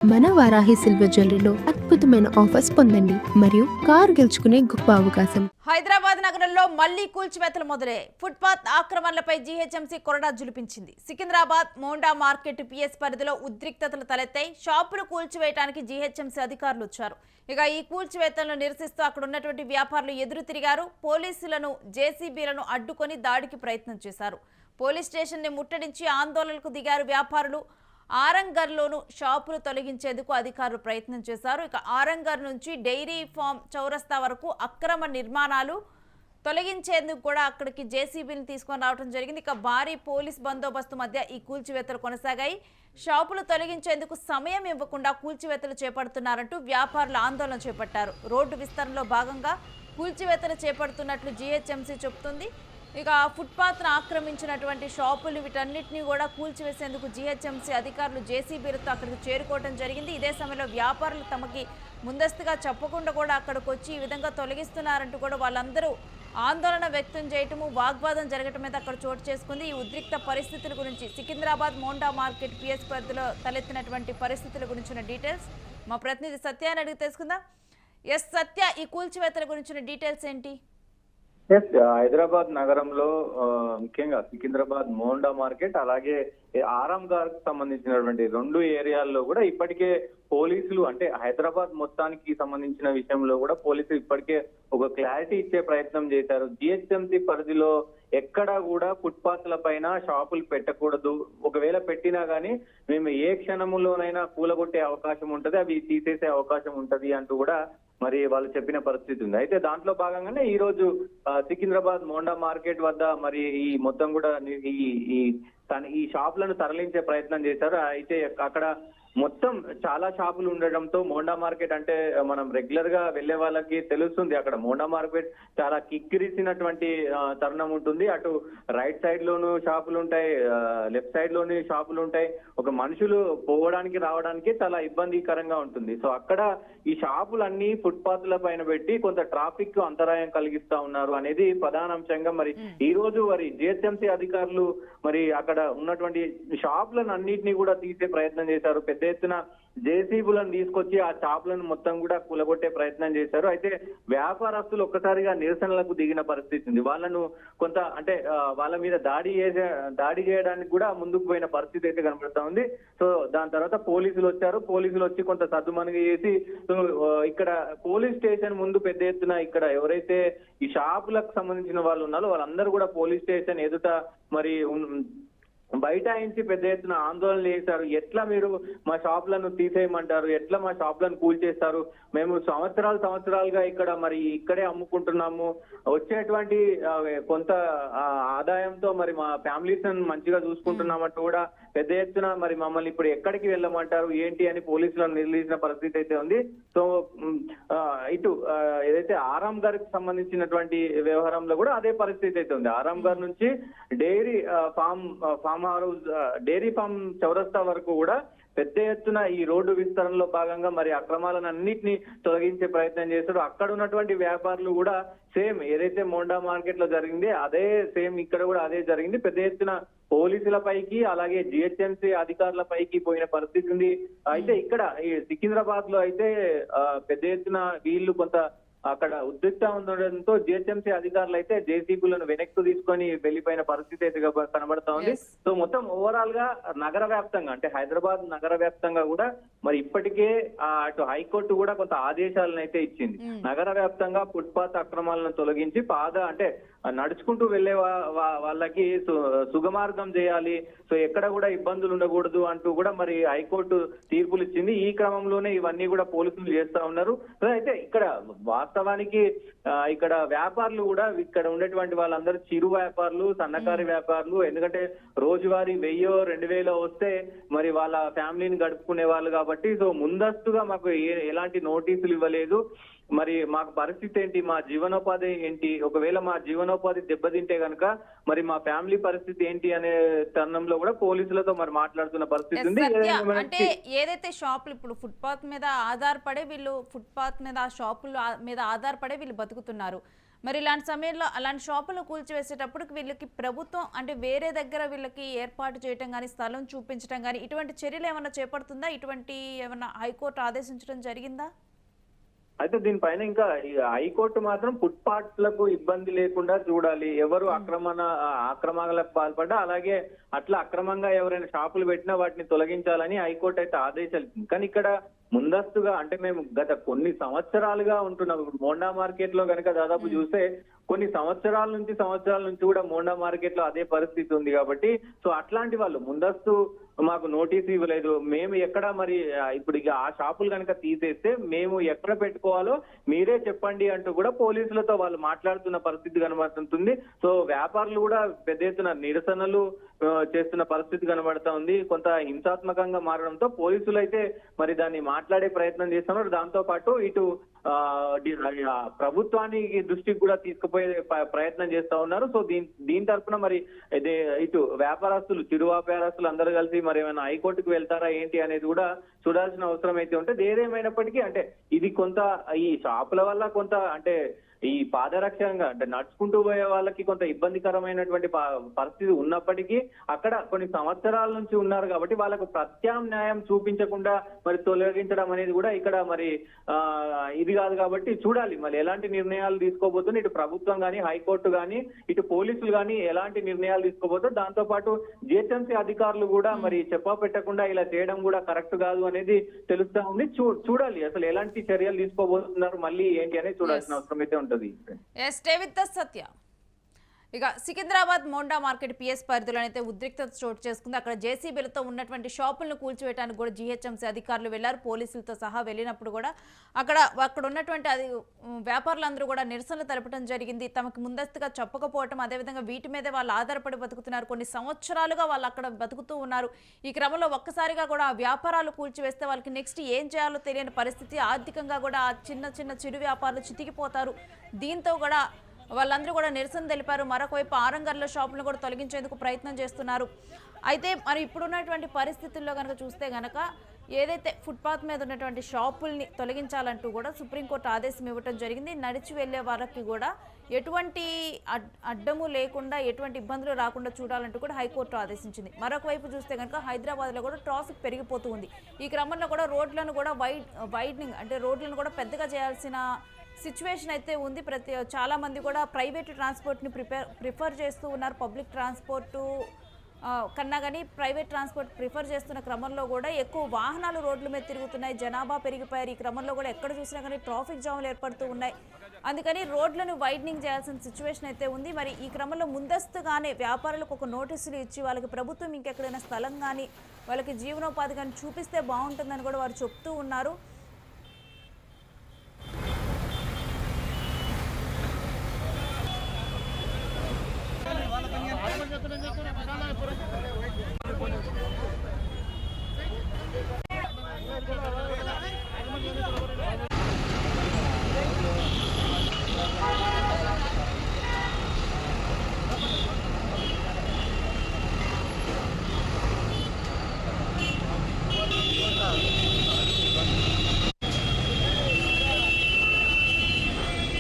మన వారాహి సిల్వర్ జ్యువెలరీలో అద్భుతమైన ఆఫర్స్ పొందండి మరియు కారు గెలుచుకునే గొప్ప అవకాశం. హైదరాబాద్ నగరంలో మళ్లీ కూల్చివేతలు మొదలయ్యాయి. ఫుట్పాత్ ఆక్రమణలపై జీహెచ్ఎంసీ కొరడా జులిపించింది. సికింద్రాబాద్ మోండా మార్కెట్ పిఎస్ పరిధిలో ఉద్రిక్తతలు తలెత్తాయి. షాపులు కూల్చివేయడానికి జీహెచ్ఎంసీ అధికారులు వచ్చారు. ఇక ఈ కూల్చివేతలను నిరసిస్తూ అక్కడ ఉన్నటువంటి వ్యాపారులు ఎదురు తిరిగారు. పోలీసులను జేసీబీలను అడ్డుకొని దాడికి ప్రయత్నం చేశారు. పోలీస్ స్టేషన్ ని ముట్టడించి ఆందోళనకు దిగారు వ్యాపారులు. ఆరంగర్లోను షాపులు తొలగించేందుకు అధికారులు ప్రయత్నం చేశారు. ఇక ఆరంగర్ నుంచి డైరీ ఫామ్ చౌరస్తా వరకు అక్రమ నిర్మాణాలు తొలగించేందుకు కూడా అక్కడికి జేసీబీని తీసుకొని రావడం జరిగింది. ఇక భారీ పోలీస్ బందోబస్తు మధ్య ఈ కూల్చివేతలు కొనసాగాయి. షాపులు తొలగించేందుకు సమయం ఇవ్వకుండా కూల్చివేతలు చేపడుతున్నారంటూ వ్యాపారులు ఆందోళన చేపట్టారు. రోడ్డు విస్తరణలో భాగంగా కూల్చివేతలు చేపడుతున్నట్లు జీహెచ్ఎంసీ చెబుతుంది. ఇక ఫుట్పాత్ను ఆక్రమించినటువంటి షాపులు వీటన్నిటిని కూడా కూల్చివేసేందుకు జీహెచ్ఎంసీ అధికారులు జేసీబీలతో అక్కడికి చేరుకోవడం జరిగింది. ఇదే సమయంలో వ్యాపారులు తమకి ముందస్తుగా చెప్పకుండా కూడా అక్కడికి వచ్చి ఈ విధంగా తొలగిస్తున్నారంటూ కూడా వాళ్ళందరూ ఆందోళన వ్యక్తం చేయటము, వాగ్వాదం జరగటం మీద అక్కడ చోటు చేసుకుంది. ఈ ఉద్రిక్త పరిస్థితుల గురించి సికింద్రాబాద్ మోండా మార్కెట్ పిఎస్ పరిధిలో తలెత్తినటువంటి పరిస్థితుల గురించిన డీటెయిల్స్ మా ప్రతినిధి సత్యాన్ని అడిగి తెలుసుకుందాం. ఎస్ సత్య, ఈ కూల్చివేతల గురించిన డీటెయిల్స్ ఏంటి? హైదరాబాద్ నగరంలో ముఖ్యంగా సికింద్రాబాద్ మోండా మార్కెట్ అలాగే ఆరాంఘర్ కు సంబంధించినటువంటి రెండు ఏరియాల్లో కూడా ఇప్పటికే పోలీసులు అంటే హైదరాబాద్ మొత్తానికి సంబంధించిన విషయంలో కూడా పోలీసులు ఇప్పటికే ఒక క్లారిటీ ఇచ్చే ప్రయత్నం చేశారు. జిహెచ్ఎంసీ పరిధిలో ఎక్కడా కూడా ఫుట్పాత్ల పైన షాపులు పెట్టకూడదు, ఒకవేళ పెట్టినా గానీ మేము ఏ క్షణంలోనైనా కూలగొట్టే అవకాశం ఉంటది, అవి తీసేసే అవకాశం ఉంటది అంటూ కూడా మరి వాళ్ళు చెప్పిన పరిస్థితి ఉంది. అయితే దాంట్లో భాగంగానే ఈ రోజు సికింద్రాబాద్ మోండా మార్కెట్ వద్ద మరి ఈ మొత్తం కూడా ఈ షాపులను తరలించే ప్రయత్నం చేశారు. అయితే అక్కడ మొత్తం చాలా షాపులు ఉండడంతో మోండా మార్కెట్ అంటే మనం రెగ్యులర్ గా వెళ్లే వాళ్ళకి తెలుస్తుంది. అక్కడ మోండా మార్కెట్ చాలా కిక్కిరిసినటువంటి తరుణం ఉంటుంది. అటు రైట్ సైడ్ లోను షాపులు ఉంటాయి, లెఫ్ట్ సైడ్ లోని షాపులు ఉంటాయి. ఒక మనుషులు పోవడానికి రావడానికి చాలా ఇబ్బందికరంగా ఉంటుంది. సో అక్కడ ఈ షాపులన్నీ ఫుట్పాత్ల పైన పెట్టి కొంత ట్రాఫిక్ కు అంతరాయం కలిగిస్తా ఉన్నారు అనేది ప్రధాన అంశంగా మరి ఈ రోజు మరి జిహెచ్ఎంసీ అధికారులు మరి అక్కడ ఉన్నటువంటి షాపులను అన్నింటినీ కూడా తీసే ప్రయత్నం చేశారు. పెద్ద ఎత్తున జేసీబీలను తీసుకొచ్చి ఆ షాపులను మొత్తం కూడా కూలగొట్టే ప్రయత్నం చేశారు. అయితే వ్యాపారస్తులు ఒక్కసారిగా నిరసనలకు దిగిన పరిస్థితి ఉంది. వాళ్ళను కొంత అంటే వాళ్ళ మీద దాడి చేయడానికి కూడా ముందుకు పోయిన పరిస్థితి అయితే కనబడతా ఉంది. సో దాని తర్వాత పోలీసులు వచ్చారు. పోలీసులు వచ్చి కొంత సద్దుమణిగి చేసి ఇక్కడ పోలీస్ స్టేషన్ ముందు పెద్ద ఎత్తున ఇక్కడ ఎవరైతే ఈ షాపులకు సంబంధించిన వాళ్ళు ఉన్నారో వాళ్ళందరూ కూడా పోలీస్ స్టేషన్ ఎదుట మరి బైఠాయించి పెద్ద ఎత్తున ఆందోళన చేశారు. ఎట్లా మీరు మా షాపులను తీసేయమంటారు, ఎట్లా మా షాపులను కూల్చేస్తారు, మేము సంవత్సరాలుగా ఇక్కడ మరి ఇక్కడే అమ్ముకుంటున్నాము, వచ్చేటువంటి కొంత ఆదాయంతో మరి మా ఫ్యామిలీస్ మంచిగా చూసుకుంటున్నామంటూ కూడా పెద్ద ఎత్తున మరి మమ్మల్ని ఇప్పుడు ఎక్కడికి వెళ్ళమంటారు ఏంటి అని పోలీసులను నిలదీసిన పరిస్థితి అయితే ఉంది. సో ఇటు ఏదైతే ఆరాంఘర్ కి సంబంధించినటువంటి వ్యవహారంలో కూడా అదే పరిస్థితి అయితే ఉంది. ఆరాంఘర్ నుంచి dairy farm house dairy farm చౌరస్తా వరకు కూడా పెద్ద ఎత్తున ఈ రోడ్డు విస్తరణలో భాగంగా మరి అక్రమాలను అన్నింటినీ తొలగించే ప్రయత్నం చేశారు. అక్కడ ఉన్నటువంటి వ్యాపారులు కూడా సేమ్ ఏదైతే మోండా మార్కెట్ లో జరిగింది అదే సేమ్ ఇక్కడ కూడా అదే జరిగింది. పెద్ద ఎత్తున పోలీసుల పైకి అలాగే జిహెచ్ఎంసీ అధికారుల పైకి పోయిన పరిస్థితి ఉంది. అయితే ఇక్కడ ఈ సికింద్రాబాద్ లో అయితే పెద్ద ఎత్తున వీళ్ళు కొంత అక్కడ ఉద్రిక్త ఉండడంతో జిహెచ్ఎంసీ అధికారులు అయితే జేసీబీలను వెనక్కి తీసుకొని వెళ్లిపోయిన పరిస్థితి అయితే కనబడతా ఉంది. సో మొత్తం ఓవరాల్ గా నగర వ్యాప్తంగా అంటే హైదరాబాద్ నగర వ్యాప్తంగా కూడా మరి ఇప్పటికే అటు హైకోర్టు కూడా కొంత ఆదేశాలను అయితే ఇచ్చింది. నగర వ్యాప్తంగా ఫుట్పాత్ అక్రమాలను తొలగించి అంటే నడుచుకుంటూ వెళ్లే వాళ్ళకి సుగమార్గం చేయాలి, సో ఎక్కడ కూడా ఇబ్బందులు ఉండకూడదు అంటూ కూడా మరి హైకోర్టు తీర్పులు ఇచ్చింది. ఈ క్రమంలోనే ఇవన్నీ కూడా పోలీసులు చేస్తా ఉన్నారు. అయితే ఇక్కడ వాస్తవానికి ఇక్కడ వ్యాపారులు కూడా ఇక్కడ ఉండేటువంటి వాళ్ళందరూ చిరు వ్యాపారులు, సన్నకారు వ్యాపారులు, ఎందుకంటే రోజువారీ 1000-2000 వస్తే మరి వాళ్ళ ఫ్యామిలీని గడుపుకునే వాళ్ళు కాబట్టి సో ముందస్తుగా మాకు ఎలాంటి నోటీసులు ఇవ్వలేదు, మరి మాకు పరిస్థితి ఏంటి, మా జీవనోపాధి ఏంటి, ఒకవేళ మా జీవనోపాధి దెబ్బతింటే గనక మరి మా ఫ్యామిలీ పరిస్థితి ఏంటి అనే తరుణంలో కూడా పోలీసులతో మరి మాట్లాడుతున్న పరిస్థితి ఉంది. అంటే ఏదైతే షాపులు ఇప్పుడు ఫుట్పాత్ మీద ఆధారపడే వీళ్ళు ఫుట్పాత్ మీద షాపుల మీద ఆధారపడే వీళ్ళు బతుకుతున్నారు, మరి ఇలాంటి సమయంలో అలాంటి షాపులను కూల్చివేసేటప్పుడు వీళ్ళకి ప్రభుత్వం అంటే వేరే దగ్గర వీళ్ళకి ఏర్పాటు చేయడం కానీ స్థలం చూపించడం కానీ ఇటువంటి చర్యలు ఏమైనా చేపడుతుందా? ఇటువంటి ఏమైనా హైకోర్టు ఆదేశించడం జరిగిందా? అయితే దీనిపైన ఇంకా ఈ హైకోర్టు మాత్రం ఫుట్పాత్లకు ఇబ్బంది లేకుండా చూడాలి, ఎవరు అక్రమాలకు పాల్పడ్డా అలాగే అట్లా అక్రమంగా ఎవరైనా షాపులు పెట్టినా వాటిని తొలగించాలని హైకోర్టు అయితే ఆదేశాలు ఇచ్చింది. కానీ ఇక్కడ ముందస్తుగా అంటే మేము గత కొన్ని సంవత్సరాలుగా ఉంటున్నాం. ఇప్పుడు మోండా మార్కెట్ లో కనుక దాదాపు చూస్తే కొన్ని సంవత్సరాల నుంచి కూడా మోండా మార్కెట్ లో అదే పరిస్థితి ఉంది. కాబట్టి సో అట్లాంటి వాళ్ళు ముందస్తు మాకు నోటీస్ ఇవ్వలేదు, మేము ఎక్కడ మరి ఇప్పుడు ఇక ఆ షాపులు కనుక తీసేస్తే మేము ఎక్కడ పెట్టుకోవాలో మీరే చెప్పండి అంటూ కూడా పోలీసులతో వాళ్ళు మాట్లాడుతున్న పరిస్థితి కనబడుతుంది. సో వ్యాపారులు కూడా పెద్ద ఎత్తున నిరసనలు చేస్తున్న పరిస్థితి కనబడతా ఉంది. కొంత హింసాత్మకంగా మారడంతో పోలీసులు అయితే మరి దాన్ని మాట్లాడే ప్రయత్నం చేస్తున్నారు. దాంతో పాటు ఇటు ప్రభుత్వానికి దృష్టికి కూడా తీసుకుపోయే ప్రయత్నం చేస్తా ఉన్నారు. సో దీని తరఫున మరి ఇటు వ్యాపారస్తులు, చిరు వ్యాపారస్తులు అందరూ కలిసి మరి ఏమైనా హైకోర్టుకు వెళ్తారా ఏంటి అనేది కూడా చూడాల్సిన అవసరం అయితే ఉంటుంది. ఏదేమైనప్పటికీ అంటే ఇది కొంత ఈ షాపుల వల్ల కొంత అంటే ఈ పాదరక్షంగా అంటే నడుచుకుంటూ పోయే వాళ్ళకి కొంత ఇబ్బందికరమైనటువంటి పరిస్థితి ఉన్నప్పటికీ అక్కడ కొన్ని సంవత్సరాల నుంచి ఉన్నారు కాబట్టి వాళ్ళకు ప్రత్యామ్నాయం చూపించకుండా మరి తొలగించడం అనేది కూడా ఇక్కడ మరి ఇది కాదు. కాబట్టి చూడాలి మరి ఎలాంటి నిర్ణయాలు తీసుకోబోతుంది ఇటు ప్రభుత్వం కానీ, హైకోర్టు కానీ, ఇటు పోలీసులు కానీ ఎలాంటి నిర్ణయాలు తీసుకోబోతుంది. దాంతో పాటు జిహెచ్ఎంసీ అధికారులు కూడా మరి చెప్పా పెట్టకుండా ఇలా చేయడం కూడా కరెక్ట్ కాదు అనేది తెలుస్తా ఉంది. చూడాలి అసలు ఎలాంటి చర్యలు తీసుకోబోతున్నారు మళ్ళీ ఏంటి అనేది చూడాల్సిన అవసరం అయితే ఉంటుంది. సత్య ఇక సికింద్రాబాద్ మోండా మార్కెట్ పిఎస్ పరిధిలో అయితే ఉద్రిక్తత చోటు చేసుకుంది. అక్కడ జేసీబీలతో ఉన్నటువంటి షాపులను కూల్చివేయడానికి కూడా జీహెచ్ఎంసీ అధికారులు వెళ్లారు. పోలీసులతో సహా వెళ్ళినప్పుడు కూడా అక్కడ ఉన్నటువంటి వ్యాపారులందరూ కూడా నిరసనలు తెలపడం జరిగింది. తమకు ముందస్తుగా చెప్పకపోవటం, అదేవిధంగా వీటి మీదే వాళ్ళు ఆధారపడి బతుకుతున్నారు. కొన్ని సంవత్సరాలుగా వాళ్ళు అక్కడ బతుకుతూ ఉన్నారు. ఈ క్రమంలో ఒక్కసారిగా కూడా ఆ వ్యాపారాలు కూల్చివేస్తే వాళ్ళకి నెక్స్ట్ ఏం చేయాలో తెలియని పరిస్థితి. ఆర్థికంగా కూడా ఆ చిన్న చిరు వ్యాపారులు చితికిపోతారు. దీంతో కూడా వాళ్ళందరూ కూడా నిరసన తెలిపారు. మరొకవైపు ఆరంగర్ల షాపులను కూడా తొలగించేందుకు ప్రయత్నం చేస్తున్నారు. అయితే మరి ఇప్పుడున్నటువంటి పరిస్థితుల్లో కనుక చూస్తే గనక ఏదైతే ఫుట్పాత్ మీద ఉన్నటువంటి షాపుల్ని తొలగించాలంటూ కూడా సుప్రీంకోర్టు ఆదేశం ఇవ్వడం జరిగింది. నడిచి వెళ్లే వారికి కూడా ఎటువంటి అడ్డము లేకుండా, ఎటువంటి ఇబ్బందులు రాకుండా చూడాలంటూ కూడా హైకోర్టు ఆదేశించింది. మరొక వైపు చూస్తే కనుక హైదరాబాద్లో కూడా ట్రాఫిక్ పెరిగిపోతూ ఉంది. ఈ క్రమంలో కూడా రోడ్లను కూడా వైడ్నింగ్ అంటే రోడ్లను కూడా పెద్దగా చేయాల్సిన సిచ్యువేషన్ అయితే ఉంది. చాలా మంది కూడా ప్రైవేట్ ట్రాన్స్పోర్ట్ని ప్రిఫర్ చేస్తూ ఉన్నారు. పబ్లిక్ ట్రాన్స్పోర్టు కన్నా కానీ ప్రైవేట్ ట్రాన్స్పోర్ట్ ప్రిఫర్ చేస్తున్న క్రమంలో కూడా ఎక్కువ వాహనాలు రోడ్ల మీద తిరుగుతున్నాయి. జనాభా పెరిగిపోయారు. ఈ క్రమంలో కూడా ఎక్కడ చూసినా కానీ ట్రాఫిక్ జాములు ఏర్పడుతూ ఉన్నాయి. అందుకని రోడ్లను వైడనింగ్ చేయాల్సిన సిచ్యువేషన్ అయితే ఉంది. మరి ఈ క్రమంలో ముందస్తుగానే వ్యాపారులకు ఒక నోటీసులు ఇచ్చి వాళ్ళకి ప్రభుత్వం ఇంకెక్కడైనా స్థలం కానీ వాళ్ళకి జీవనోపాధి కానీ చూపిస్తే బాగుంటుందని కూడా వారు చెప్తూ ఉన్నారు.